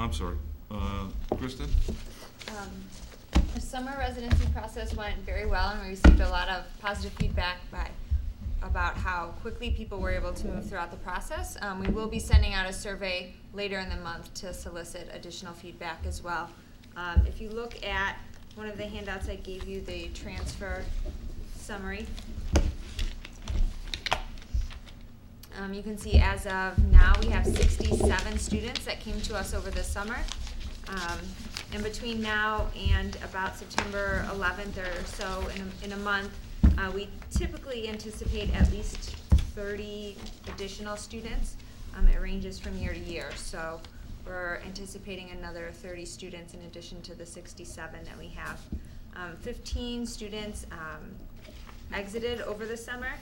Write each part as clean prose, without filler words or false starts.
I'm sorry. Kristen? The summer residency process went very well, and we received a lot of positive feedback about how quickly people were able to move throughout the process. We will be sending out a survey later in the month to solicit additional feedback as well. If you look at one of the handouts I gave you, the transfer summary, you can see as of now we have 67 students that came to us over the summer. And between now and about September 11th or so, in a month, we typically anticipate at least 30 additional students. It ranges from year to year, so we're anticipating another 30 students in addition to the 67 that we have. 15 students exited over the summer,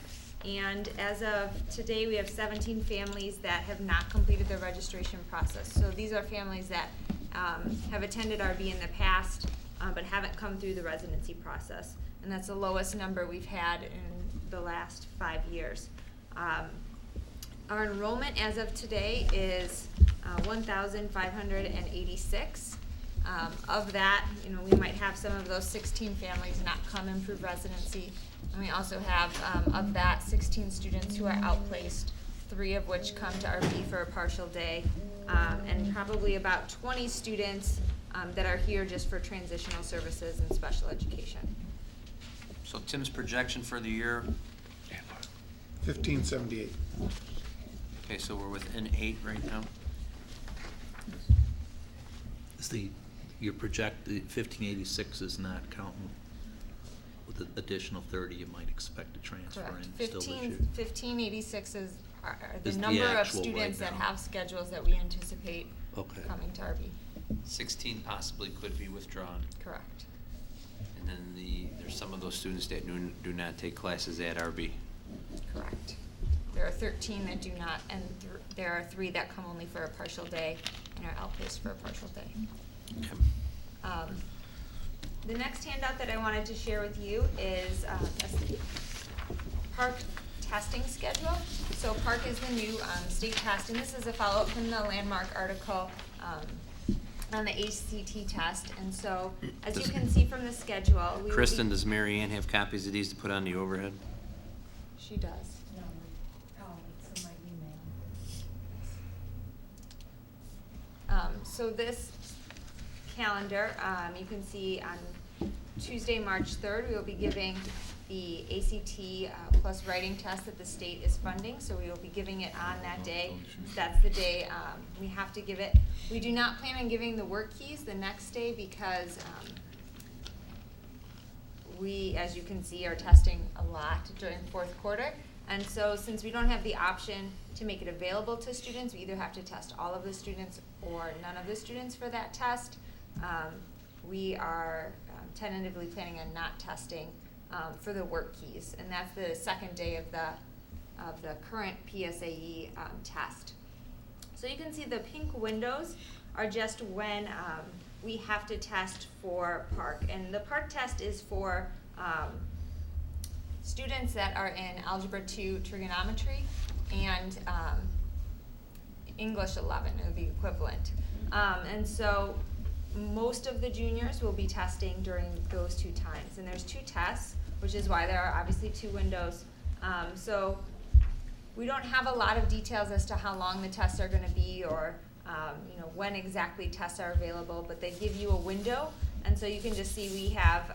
and as of today we have 17 families that have not completed their registration process. So these are families that have attended RB in the past but haven't come through the residency process, and that's the lowest number we've had in the last 5 years. Our enrollment as of today is 1,586. Of that, we might have some of those 16 families not come and prove residency, and we also have of that 16 students who are outplaced, 3 of which come to RB for a partial day, and probably about 20 students that are here just for transitional services and special education. So Tim's projection for the year? 1578. Okay, so we're within 8 right now. Is your project, the 1586 is not counting with the additional 30 you might expect to transfer Correct. in still this year? 1586 are the Is the number of actual students right that now. have schedules that we anticipate Okay. coming to RB. 16 possibly could be withdrawn. Correct. And then there's some of those students that do not take classes at RB. Correct. There are 13 that do not, and there are 3 that come only for a partial day and are outplaced for a partial day. Okay. The next handout that I wanted to share with you is a park testing schedule. So park is the new state test, and this is a follow-up from the landmark article on the ACT test. And so, as you can see from the schedule, we will Kristen, be, does Mary Ann have copies of these to put on the overhead? she does. No, it's in my email. So this calendar, you can see on Tuesday, March 3rd, we will be giving the ACT plus writing test that the state is funding. So we will be giving it on that day. That's the day we have to give it. We do not plan on giving the work keys the next day because we, as you can see, are testing a lot during fourth quarter. And so since we don't have the option to make it available to students, we either have to test all of the students or none of the students for that test. We are tentatively planning on not testing for the work keys, and that's the second day of the current PSAE test. So you can see the pink windows are just when we have to test for park, and the park test is for students that are in Algebra 2 trigonometry and English 11, or the equivalent. And so most of the juniors will be testing during those 2 times. And there's 2 tests, which is why there are obviously 2 windows. So we don't have a lot of details as to how long the tests are going to be or when exactly tests are available, but they give you a window. And so you can just see we have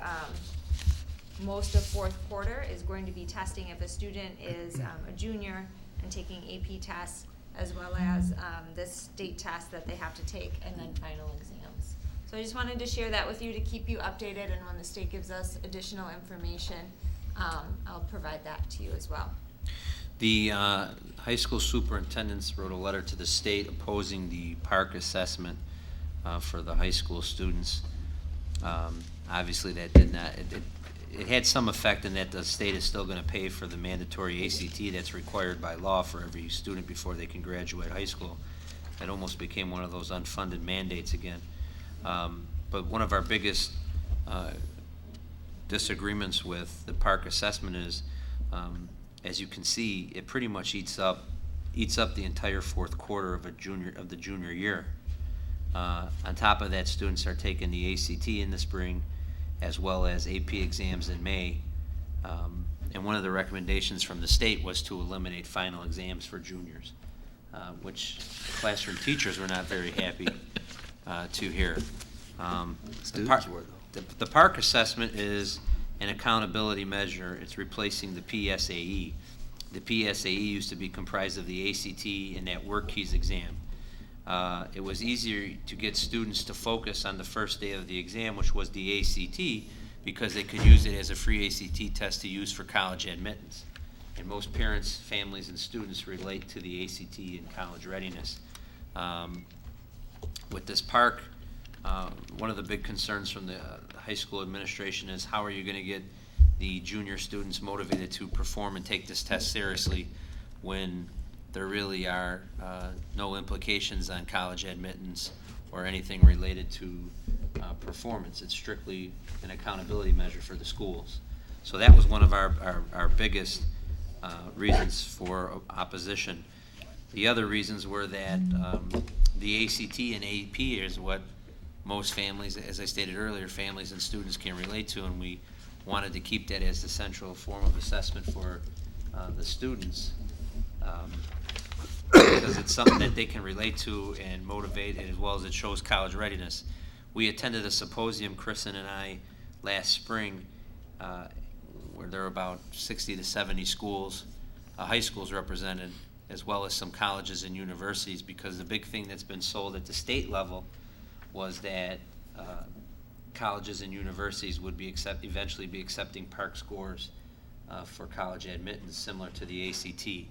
most of fourth quarter is going to be testing if a student is a junior and taking AP tests, as well as this state test that they have to take, and then final exams. So I just wanted to share that with you to keep you updated, and when the state gives us additional information, I'll provide that to you as well. The high school superintendents wrote a letter to the state opposing the park assessment for the high school students. Obviously, that did not. It had some effect in that the state is still going to pay for the mandatory ACT that's required by law for every student before they can graduate high school. It almost became one of those unfunded mandates again. But one of our biggest disagreements with the park assessment is, as you can see, it pretty much eats up the entire fourth quarter of the junior year. On top of that, students are taking the ACT in the spring, as well as AP exams in May. And one of the recommendations from the state was to eliminate final exams for juniors, which classroom teachers were not very happy to hear. Students were, though. The PARCC assessment is an accountability measure. It's replacing the PSAE. The PSAE used to be comprised of the ACT and that work keys exam. It was easier to get students to focus on the first day of the exam, which was the ACT, because they could use it as a free ACT test to use for college admittance. And most parents, families, and students relate to the ACT and college readiness. With this PARCC, one of the big concerns from the high school administration is how are you going to get the junior students motivated to perform and take this test seriously when there really are no implications on college admittance or anything related to performance. It's strictly an accountability measure for the schools. So that was one of our biggest reasons for opposition. The other reasons were that the ACT and AP is what most families, as I stated earlier, families and students can relate to, and we wanted to keep that as the central form of assessment for the students, because it's something that they can relate to and motivate, as well as it shows college readiness. We attended a symposium, Kristen and I, last spring, where there were about 60 to 70 schools, high schools represented, as well as some colleges and universities, because the big thing that's been sold at the state level was that colleges and universities would be eventually be accepting PARCC scores for college admittance, similar to the ACT.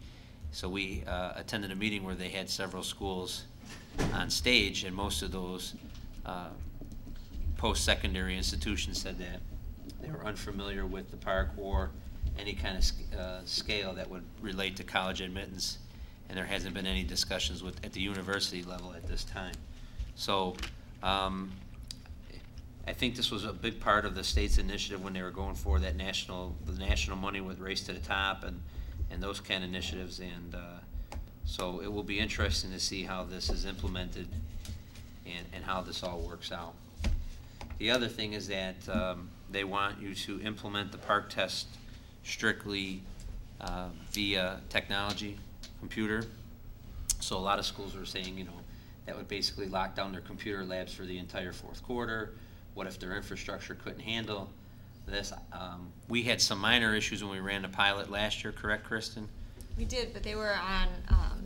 So we attended a meeting where they had several schools on stage, and most of those post-secondary institutions said that they were unfamiliar with the PARCC or any kind of scale that would relate to college admittance, and there hasn't been any discussions at the university level at this time. So I think this was a big part of the state's initiative when they were going for that national money with Race to the Top and those kind of initiatives, and so it will be interesting to see how this is implemented and how this all works out. The other thing is that they want you to implement the PARCC test strictly via technology, computer. So a lot of schools were saying, that would basically lock down their computer labs for the entire fourth quarter. What if their infrastructure couldn't handle this? We had some minor issues when we ran the pilot last year, correct, Kristen? We did, but they were on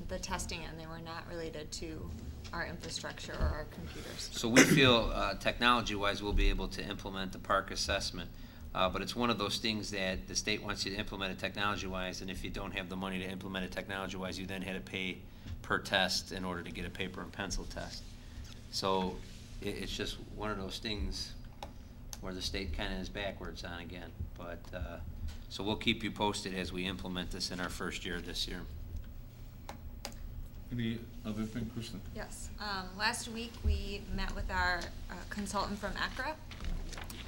the testing end. They were not related to our infrastructure or our computers. So we feel technology-wise we'll be able to implement the PARCC assessment, but it's one of those things that the state wants you to implement it technology-wise, and if you don't have the money to implement it technology-wise, you then had to pay per test in order to get a paper and pencil test. So it's just one of those things where the state kind of is backwards on again. But so we'll keep you posted as we implement this in our first year this year. Any other thing, Kristen? Yes. Last week we met with our consultant from ECRA,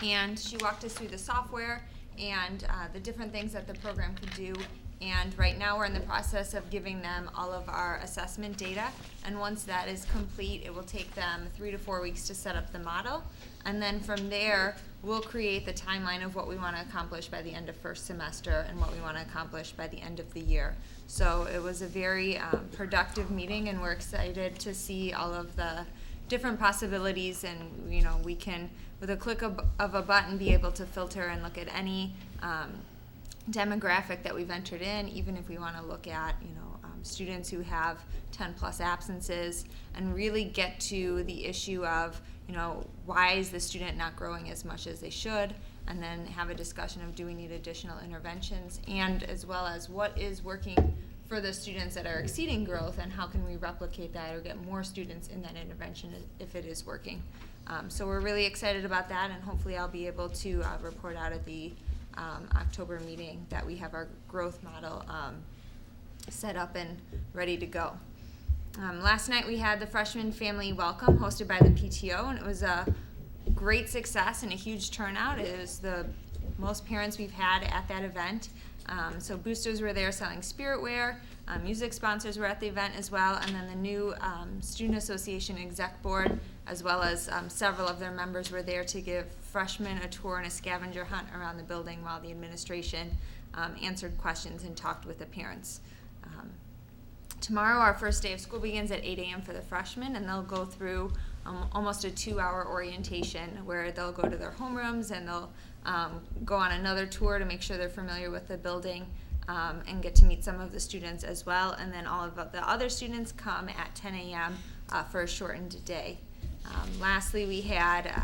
and she walked us through the software and the different things that the program could do. And right now we're in the process of giving them all of our assessment data. And once that is complete, it will take them 3 to 4 weeks to set up the model. And then from there, we'll create the timeline of what we want to accomplish by the end of first semester and what we want to accomplish by the end of the year. So it was a very productive meeting, and we're excited to see all of the different possibilities. And we can, with a click of a button, be able to filter and look at any demographic that we've entered in, even if we want to look at students who have 10 plus absences, and really get to the issue of why is the student not growing as much as they should, and then have a discussion of do we need additional interventions, and as well as what is working for the students that are exceeding growth, and how can we replicate that or get more students in that intervention if it is working. So we're really excited about that, and hopefully I'll be able to report out at the October meeting that we have our growth model set up and ready to go. Last night we had the freshman family welcome hosted by the PTO, and it was a great success and a huge turnout. It was the most parents we've had at that event. So boosters were there selling spiritware. Music sponsors were at the event as well, and then the new Student Association Exec Board, as well as several of their members were there to give freshmen a tour and a scavenger hunt around the building while the administration answered questions and talked with the parents. Tomorrow, our first day of school begins at 8 a.m. for the freshmen, and they'll go through almost a 2-hour orientation where they'll go to their homerooms and they'll go on another tour to make sure they're familiar with the building and get to meet some of the students as well. And then all of the other students come at 10 a.m. For a shortened day. Lastly, we had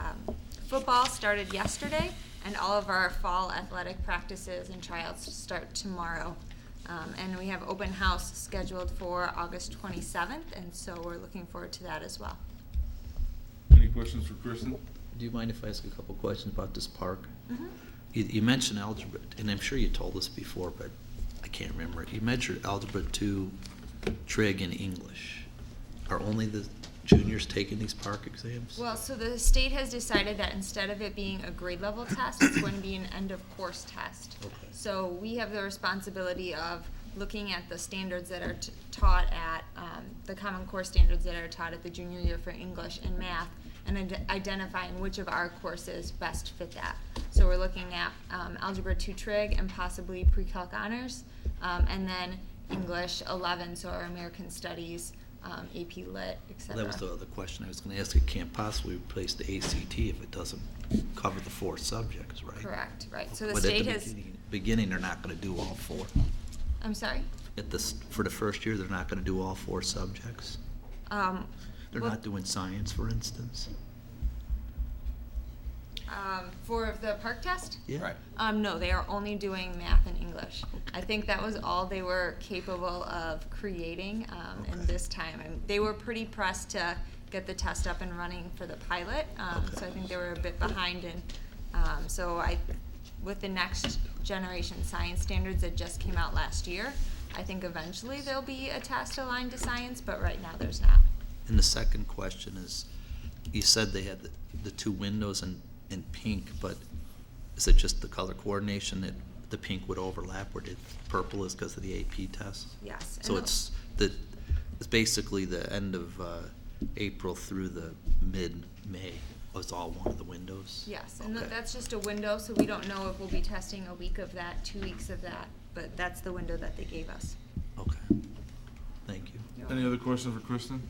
football started yesterday, and all of our fall athletic practices and tryouts start tomorrow. And we have open house scheduled for August 27th, and so we're looking forward to that as well. Any questions for Kristen? Do you mind if I ask a couple questions about this park? Mm-hmm. You mentioned algebra, and I'm sure you told us before, but I can't remember. You mentioned algebra 2, trig, and English. Are only the juniors taking these park exams? Well, so the state has decided that instead of it being a grade level test, it's going to be an end of course test. Okay. So we have the responsibility of looking at the standards that are taught at, the Common Core standards that are taught at the junior year for English and math, and identifying which of our courses best fit that. So we're looking at Algebra 2 Trig and possibly Pre-Calc Honors, and then English 11, so our American Studies, AP Lit, etc. That was the other question I was going to ask. It can't possibly replace the ACT if it doesn't cover the 4 subjects, right? Correct, right. So the But state at has, the beginning, they're not going to do all 4. I'm sorry? For the first year, they're not going to do all 4 subjects? They're well, not doing science, for instance? For the park test? Yeah. Right. No, they are only doing math and English. I think that was all they were capable of creating in Okay. this time. And they were pretty pressed to get the test up and running for the pilot, so I think they were a bit behind. And with the next generation science standards that just came out last year, I think eventually there'll be a test aligned to science, but right now there's not. And the second question is, you said they had the 2 windows in pink, but is it just the color coordination that the pink would overlap where the purple is because of the AP test? Yes. So and it's basically the end of April through the mid-May was all one of the windows? Yes, and Okay. that's just a window, so we don't know if we'll be testing a week of that, 2 weeks of that, but that's the window that they gave us. Okay. Thank you. Any other questions for Kristen?